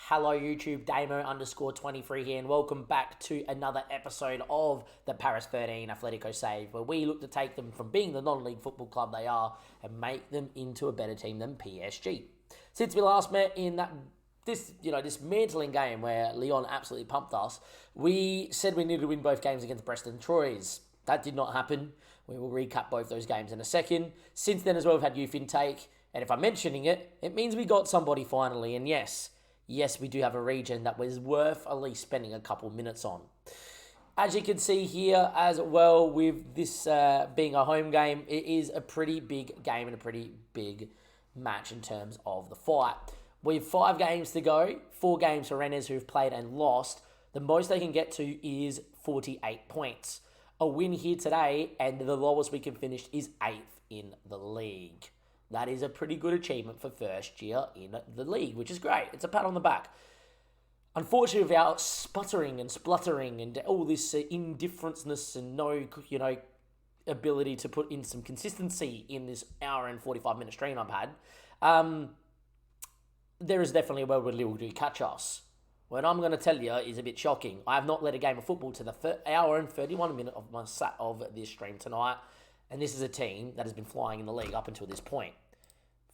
Hello YouTube, Damo_23 here, and welcome back to another episode of the Paris 13 Atletico Save, where we look to take them from being the non-league football club they are and make them into a better team than PSG. Since we last met in this dismantling game where Lyon absolutely pumped us, we said we needed to win both games against Brest and Troyes. That did not happen. We will recap both those games in a second. Since then as well, we've had youth intake, and if I'm mentioning it, it means we got somebody finally, and yes, we do have a region that was worth at least spending a couple minutes on. As you can see here as well, with this being a home game, it is a pretty big game and a pretty big match in terms of the fight. We have 5 games to go, 4 games for Rennes who've played and lost. The most they can get to is 48 points. A win here today, and the lowest we can finish is 8th in the league. That is a pretty good achievement for first year in the league, which is great. It's a pat on the back. Unfortunately, with our sputtering and spluttering and all this indifferenceness and no, ability to put in some consistency in this hour and 45-minute stream I've had, there is definitely a world where Lille do catch us. What I'm going to tell you is a bit shocking. I have not led a game of football to the hour and 31 minute of this stream tonight. And this is a team that has been flying in the league up until this point.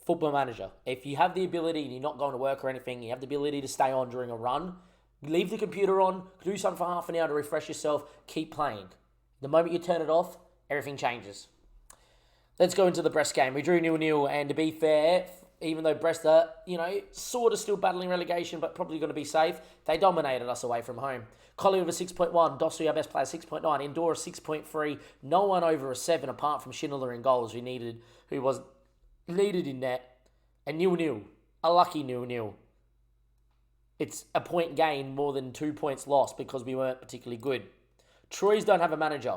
Football Manager. If you have the ability and you're not going to work or anything, you have the ability to stay on during a run, leave the computer on, do something for half an hour to refresh yourself, keep playing. The moment you turn it off, everything changes. Let's go into the Brest game. We drew 0-0, and to be fair, even though Brest are, sort of still battling relegation, but probably going to be safe, they dominated us away from home. Collie over 6.1, Dossu, our best player, 6.9, Endora 6.3, no one over a 7 apart from Schindler in goals who was needed in net, and 0-0, a lucky 0-0. It's a point gain more than 2 points lost because we weren't particularly good. Troyes don't have a manager.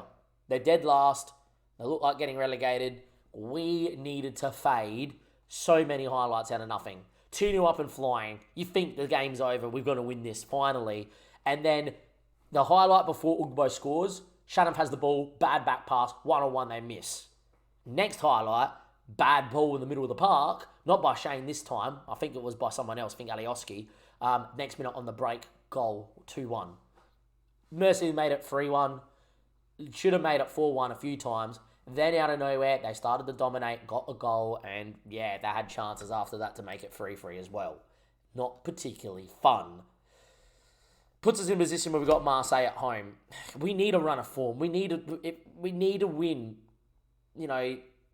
They're dead last. They look like getting relegated. We needed to fade so many highlights out of nothing. 2-0 up and flying. You think the game's over. We've got to win this finally. And then the highlight before Ugbo scores, Shannon has the ball, bad back pass, 1-on-1 they miss. Next highlight, bad ball in the middle of the park, not by Shane this time. I think it was by someone else, I think Alioski. Next minute on the break, goal, 2-1. Mercy made it 3-1. Should have made it 4-1 a few times. Then out of nowhere, they started to dominate, got a goal, and they had chances after that to make it 3-3 as well. Not particularly fun. Puts us in a position where we've got Marseille at home. We need a run of form. We need to win.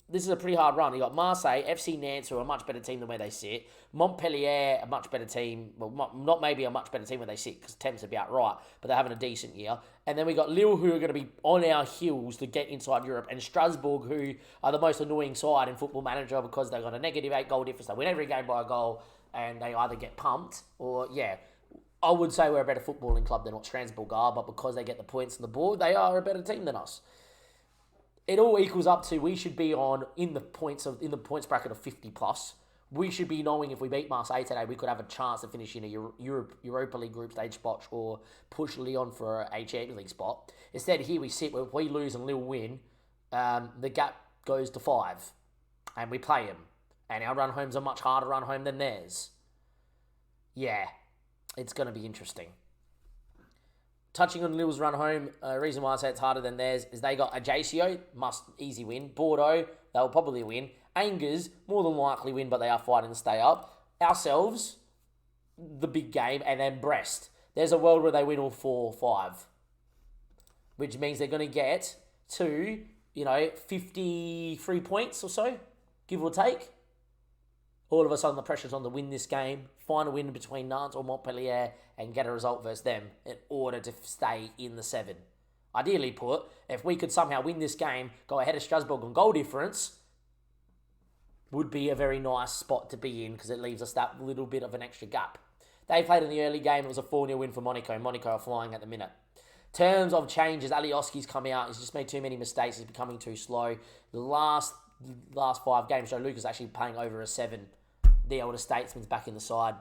This is a pretty hard run. You got Marseille, FC Nantes, who are a much better team than where they sit. Montpellier, a much better team. Well, not maybe a much better team where they sit, because Thames about right, but they're having a decent year. And then we got Lille, who are going to be on our heels to get inside Europe, and Strasbourg, who are the most annoying side in Football Manager because they've got a negative 8 goal difference. They win every game by a goal, and they either get pumped or, I would say we're a better footballing club than what Strasbourg are, but because they get the points on the board, they are a better team than us. It all equals up to we should be in the points bracket of 50 plus. We should be knowing if we beat Marseille today, we could have a chance to finish in a Europa League group stage spot or push Lyon for a Champions League spot. Instead, here we sit where if we lose and Lille win, the gap goes to 5, and we play them. And our run home's a much harder run home than theirs. Yeah, it's going to be interesting. Touching on Lille's run home, reason why I say it's harder than theirs is they got Ajaccio, easy win. Bordeaux, they'll probably win. Angers, more than likely win, but they are fighting to stay up. Ourselves, the big game, and then Brest. There's a world where they win all 4 or 5, which means they're going to get to, 53 points or so, give or take. All of a sudden, the pressure's on to win this game, find a win between Nantes or Montpellier, and get a result versus them in order to stay in the 7. Ideally put, if we could somehow win this game, go ahead of Strasbourg on goal difference, would be a very nice spot to be in because it leaves us that little bit of an extra gap. They played in the early game. It was a 4-0 win for Monaco. Monaco are flying at the minute. Terms of changes, Alioski's come out. He's just made too many mistakes. He's becoming too slow. The last 5 games, Joe Lucas actually playing over a 7. The elder statesman's back in the side.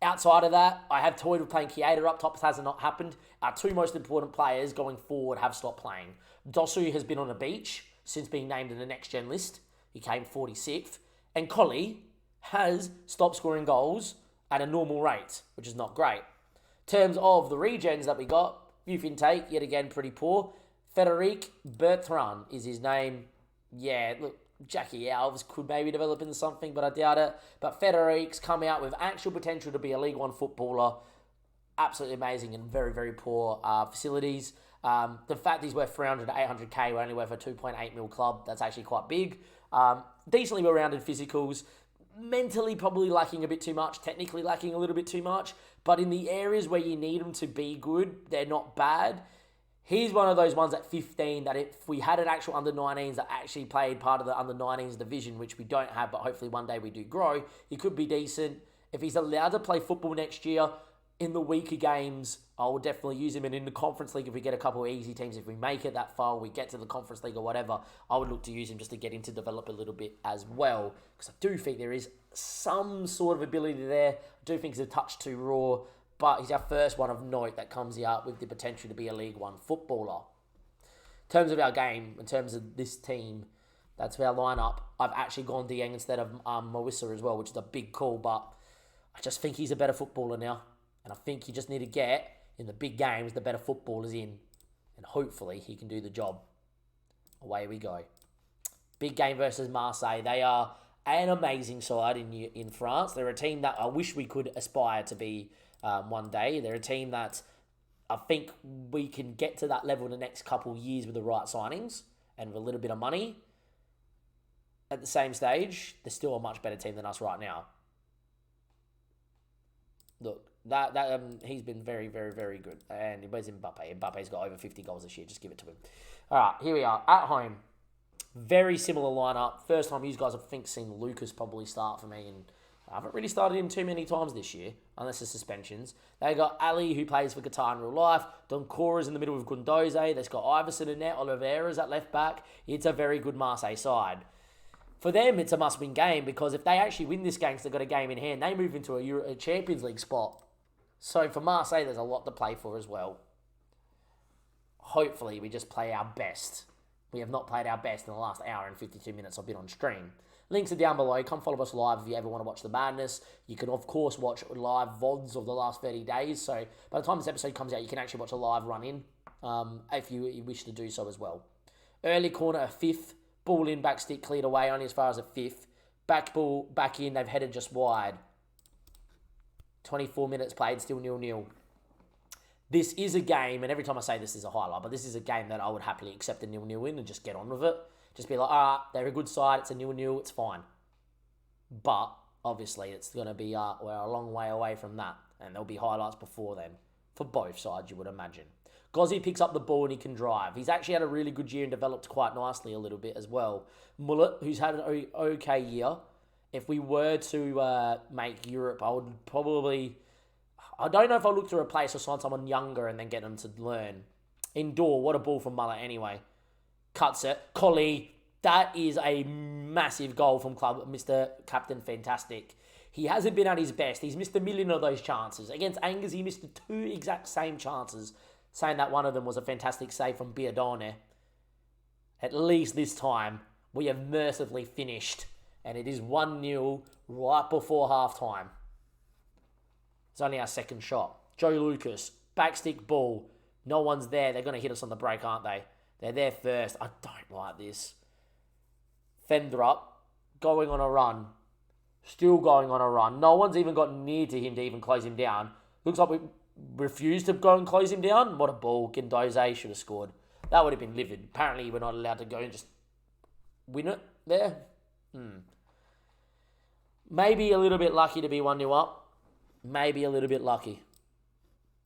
Outside of that, I have toyed with playing Chiesa up top. It hasn't not happened. Our 2 most important players going forward have stopped playing. Dossu has been on a beach since being named in the next-gen list. He came 46th. And Collie has stopped scoring goals at a normal rate, which is not great. In terms of the regens that we got, youth intake, yet again, pretty poor. Frederic Bertrand is his name. Yeah, look, Jackie Alves could maybe develop into something, but I doubt it. But Federic's come out with actual potential to be a League One footballer. Absolutely amazing and very, very poor facilities. The fact he's worth 300 to 800k, we're only worth a 2.8 mil club. That's actually quite big. Decently well-rounded physicals. Mentally probably lacking a bit too much. Technically lacking a little bit too much. But in the areas where you need them to be good, they're not bad. He's one of those ones at 15 that if we had an actual under-19s that actually played part of the under-19s division, which we don't have, but hopefully one day we do grow, he could be decent. If he's allowed to play football next year, in the weaker games, I will definitely use him. And in the Conference League, if we get a couple of easy teams, if we make it that far, we get to the Conference League or whatever, I would look to use him just to get him to develop a little bit as well. Because I do think there is some sort of ability there. I do think he's a touch too raw. But he's our first one of note that comes out with the potential to be a League One footballer. In terms of our game, in terms of this team, that's our lineup. I've actually gone Dieng instead of Mawissa as well, which is a big call. But I just think he's a better footballer now. And I think you just need to get, in the big games, the better footballers in. And hopefully he can do the job. Away we go. Big game versus Marseille. They are an amazing side in France. They're a team that I wish we could aspire to be one day. They're a team that I think we can get to that level in the next couple of years with the right signings and with a little bit of money. At the same stage, they're still a much better team than us right now. Look, that he's been very, very, very good. And where's Mbappe? Mbappe's got over 50 goals this year. Just give it to him. All right, here we are at home. Very similar lineup. First time you guys have, I think, seen Lucas probably start for me, and I haven't really started him too many times this year, unless the suspensions. They got Ali, who plays for Qatar in real life. Doncora's in the middle with Gundoze. They've got Iverson in there. Oliveira's at left back. It's a very good Marseille side. For them, it's a must-win game, because if they actually win this game, because they've got a game in hand, they move into a Champions League spot. So for Marseille, there's a lot to play for as well. Hopefully, we just play our best. We have not played our best in the last hour and 52 minutes I've been on stream. Links are down below. Come follow us live if you ever want to watch the madness. You can, of course, watch live VODs of the last 30 days. So by the time this episode comes out, you can actually watch a live run-in if you wish to do so as well. Early corner, a fifth. Ball in, back stick, cleared away, only as far as a fifth. Back ball, back in, they've headed just wide. 24 minutes played, still 0-0. This is a game, and every time I say this is a highlight, but this is a game that I would happily accept a 0-0 in and just get on with it. Just be like, they're a good side, it's a 0-0, it's fine. But, obviously, it's going to be, we're a long way away from that, and there'll be highlights before then, for both sides, you would imagine. Gozzi picks up the ball and he can drive. He's actually had a really good year and developed quite nicely a little bit as well. Mullet, who's had an okay year. If we were to make Europe, I would probably... I don't know if I'll look to replace or sign someone younger and then get them to learn. Indoor, what a ball from Mullet anyway. Cuts it. Collie, that is a massive goal from club Mr. Captain Fantastic. He hasn't been at his best. He's missed a million of those chances. Against Angers, he missed the two exact same chances, saying that one of them was a fantastic save from Biadone. At least this time, we have mercifully finished, and it is 1-0 right before half-time. It's only our second shot. Joe Lucas, backstick ball. No one's there. They're going to hit us on the break, aren't they? They're there first. I don't like this. Fendrup, going on a run. Still going on a run. No one's even got near to him to even close him down. Looks like we refused to go and close him down. What a ball. Gundoze should have scored. That would have been livid. Apparently, we're not allowed to go and just win it there. Maybe a little bit lucky to be 1-0 up. Maybe a little bit lucky.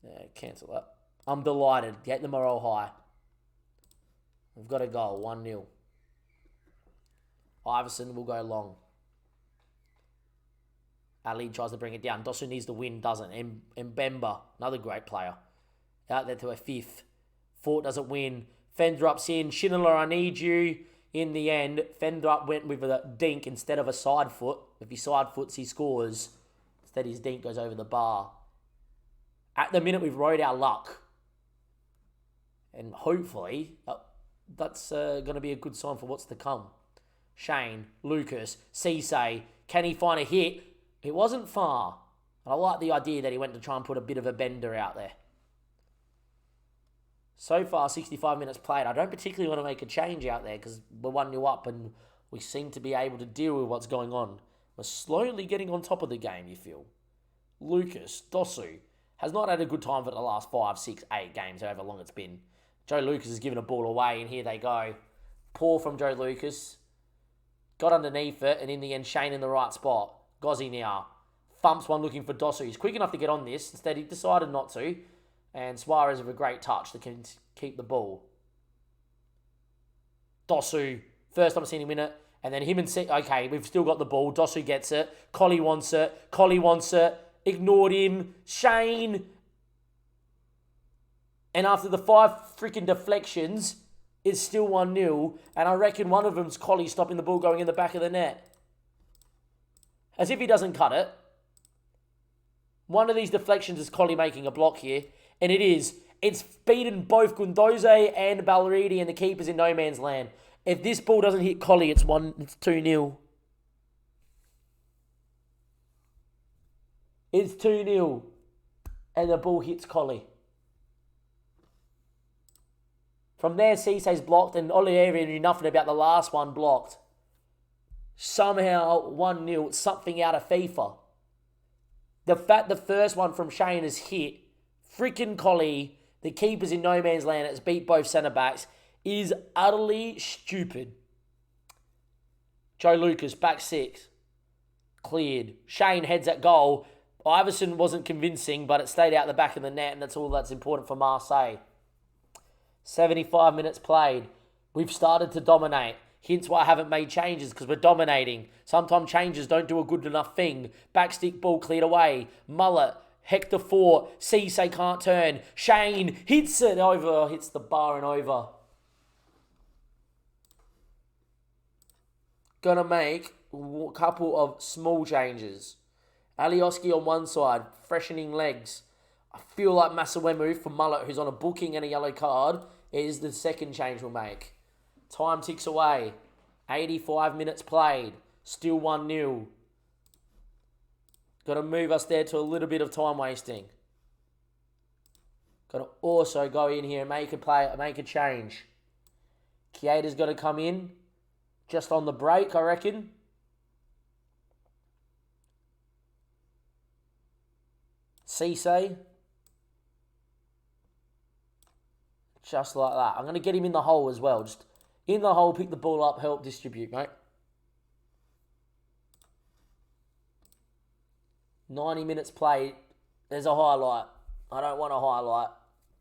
Yeah, cancel that. I'm delighted. Get the morale high. We've got a goal. 1-0. Iverson will go long. Ali tries to bring it down. Dosu needs to win, doesn't. Mbemba, another great player. Out there to a fifth. Fort doesn't win. Fendrup's in. Schindler, I need you. In the end, Fendrup went with a dink instead of a side foot. If he side foots, he scores. Instead, his dink goes over the bar. At the minute, we've rode our luck. And hopefully, that's going to be a good sign for what's to come. Shane, Lucas, Cisse. Can he find a hit? It wasn't far. And I like the idea that he went to try and put a bit of a bender out there. So far, 65 minutes played. I don't particularly want to make a change out there because we're 1-0 up and we seem to be able to deal with what's going on. We're slowly getting on top of the game, you feel. Lucas, Dosu, has not had a good time for the last 5, 6, 8 games, however long it's been. Joe Lucas has given a ball away and here they go. Poor from Joe Lucas. Got underneath it and in the end, Shane in the right spot. Gozzi now. Thumps one looking for Dosu. He's quick enough to get on this. Instead, he decided not to. And Suarez with a great touch that can keep the ball. Dosu, first time I've seen him in it. And then him and... Okay, we've still got the ball. Dosu gets it. Collie wants it. Ignored him. Shane. And after the 5 freaking deflections, it's still 1-0. And I reckon one of them's Collie stopping the ball going in the back of the net. As if he doesn't cut it. One of these deflections is Collie making a block here. And it is. It's beaten both Gundoze and Ballaridi and the keeper's in no man's land. If this ball doesn't hit Collie, it's 2-0. It's 2-0. And the ball hits Collie. From there, Cisse's blocked and Oliveira knew nothing about the last one blocked. Somehow 1-0, something out of FIFA. The fact the first one from Shane is hit, freaking Collie, the keeper's in no man's land, it's beat both centre-backs, is utterly stupid. Joe Lucas, back 6. Cleared. Shane heads at goal. Iverson wasn't convincing, but it stayed out the back of the net, and that's all that's important for Marseille. 75 minutes played. We've started to dominate. Hence why I haven't made changes, because we're dominating. Sometimes changes don't do a good enough thing. Backstick ball cleared away. Mullet. Hector Fort. Cisse can't turn. Shane hits it over. Hits the bar and over. Gonna make a couple of small changes. Alioski on one side. Freshening legs. I feel like Masawemu for Mullet, who's on a booking and a yellow card, is the second change we'll make. Time ticks away. 85 minutes played. Still 1-0. Got to move us there to a little bit of time wasting. Got to also go in here and make a change. Kieda's got to come in. Just on the break, I reckon. Cisse. Just like that. I'm going to get him in the hole as well. Just in the hole, pick the ball up, help distribute, mate. 90 minutes played. There's a highlight. I don't want a highlight.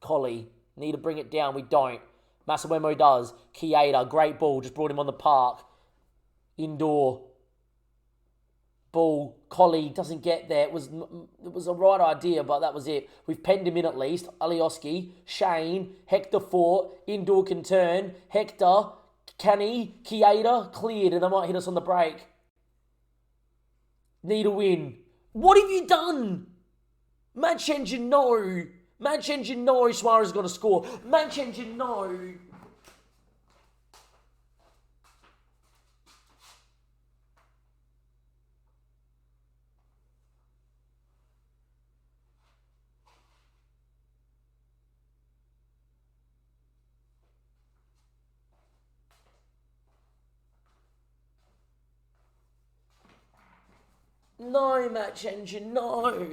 Collie. Need to bring it down. We don't. Masawemo does. Kieda. Great ball. Just brought him on the park. Indoor. Ball. Collie doesn't get there. It was a right idea, but that was it. We've penned him in at least. Alioski. Shane. Hector Fort. Indoor can turn. Hector. Canny. Kieda. Cleared, and they might hit us on the break. Need a win. What have you done? Match engine, no. Match engine, no. Suarez has got to score. Match engine, no. No, match engine, no.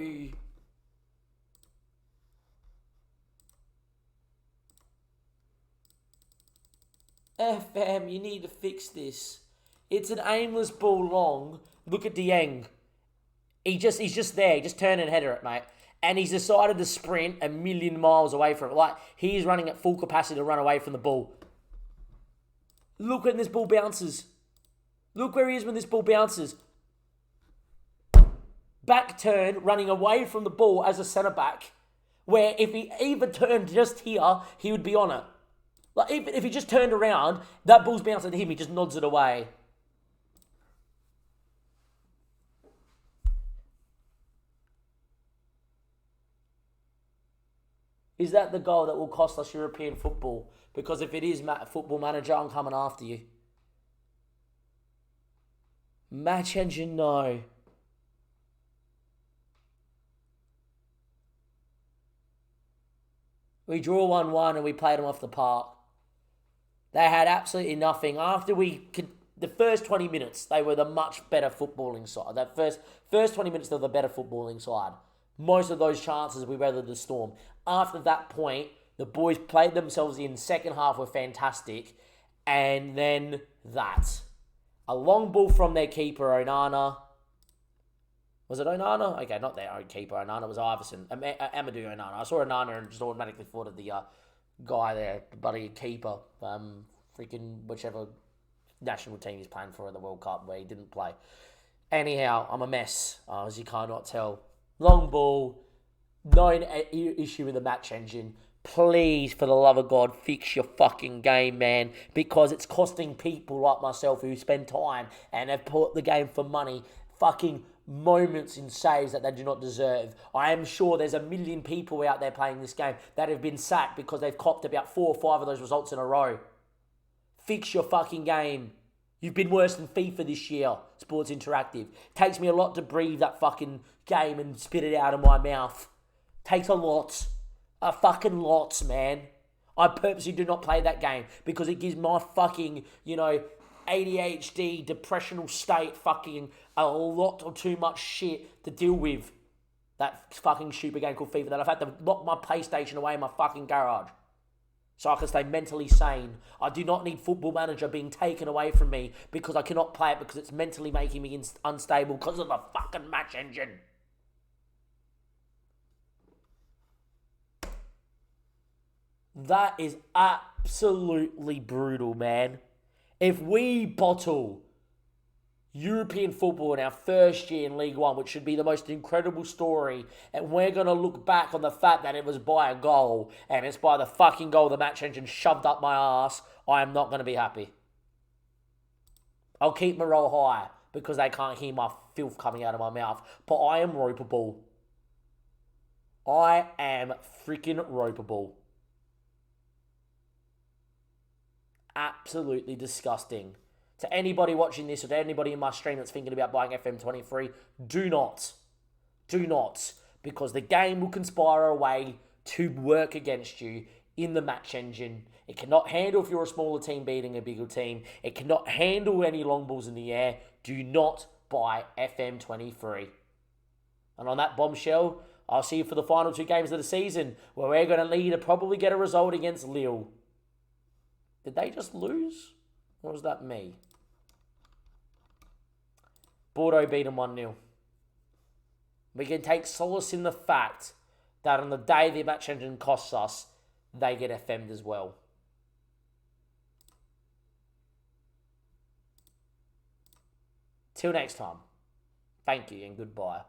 FM, you need to fix this. It's an aimless ball long. Look at Dieng. He's just there. Just turn and header it, mate. And he's decided to sprint a million miles away from it. Like, he's running at full capacity to run away from the ball. Look when this ball bounces. Look where he is when this ball bounces. Back turn, running away from the ball as a centre-back, where if he even turned just here, he would be on it. Like, even if he just turned around, that ball's bouncing to him, he just nods it away. Is that the goal that will cost us European football? Because if it is, Football Manager, I'm coming after you. Match engine, no. We draw 1-1 and we played them off the park. They had absolutely nothing. After the first 20 minutes, they were the much better footballing side. That first 20 minutes, they were the better footballing side. Most of those chances, we weathered the storm. After that point, the boys played themselves in. Second half were fantastic. And then that. A long ball from their keeper, Onana. Was it Onana? Okay, not their own keeper. Onana. It was Iverson. Amadou Onana. I saw Onana and just automatically thought of the guy there, the bloody keeper. Freaking whichever national team he's playing for in the World Cup where he didn't play. Anyhow, I'm a mess, as you cannot tell. Long ball. No issue with the match engine. Please, for the love of God, fix your fucking game, man. Because it's costing people like myself who spend time and have put the game for money fucking moments in saves that they do not deserve. I am sure there's a million people out there playing this game that have been sacked because they've copped about 4 or 5 of those results in a row. Fix your fucking game. You've been worse than FIFA this year, Sports Interactive. Takes me a lot to breathe that fucking game and spit it out of my mouth. Takes a lot. A fucking lot, man. I purposely do not play that game because it gives my fucking, ADHD, depressional state fucking a lot or too much shit to deal with. That fucking stupid game called FIFA that I've had to lock my PlayStation away in my fucking garage so I can stay mentally sane. I do not need Football Manager being taken away from me because I cannot play it because it's mentally making me unstable because of the fucking match engine. That is absolutely brutal, man. If we bottle European football in our first year in League One, which should be the most incredible story, and we're going to look back on the fact that it was by a goal, and it's by the fucking goal the match engine shoved up my ass, I am not going to be happy. I'll keep morale high because they can't hear my filth coming out of my mouth, but I am ropeable. I am freaking ropeable. Absolutely disgusting. To anybody watching this or to anybody in my stream that's thinking about buying FM23, do not. Do not. Because the game will conspire a way to work against you in the match engine. It cannot handle if you're a smaller team beating a bigger team. It cannot handle any long balls in the air. Do not buy FM23. And on that bombshell, I'll see you for the final 2 games of the season where we're going to need to probably get a result against Lille. Did they just lose? Or was that me? Bordeaux beat them 1-0. We can take solace in the fact that on the day the match engine costs us, they get FM'd as well. Till next time, thank you and goodbye.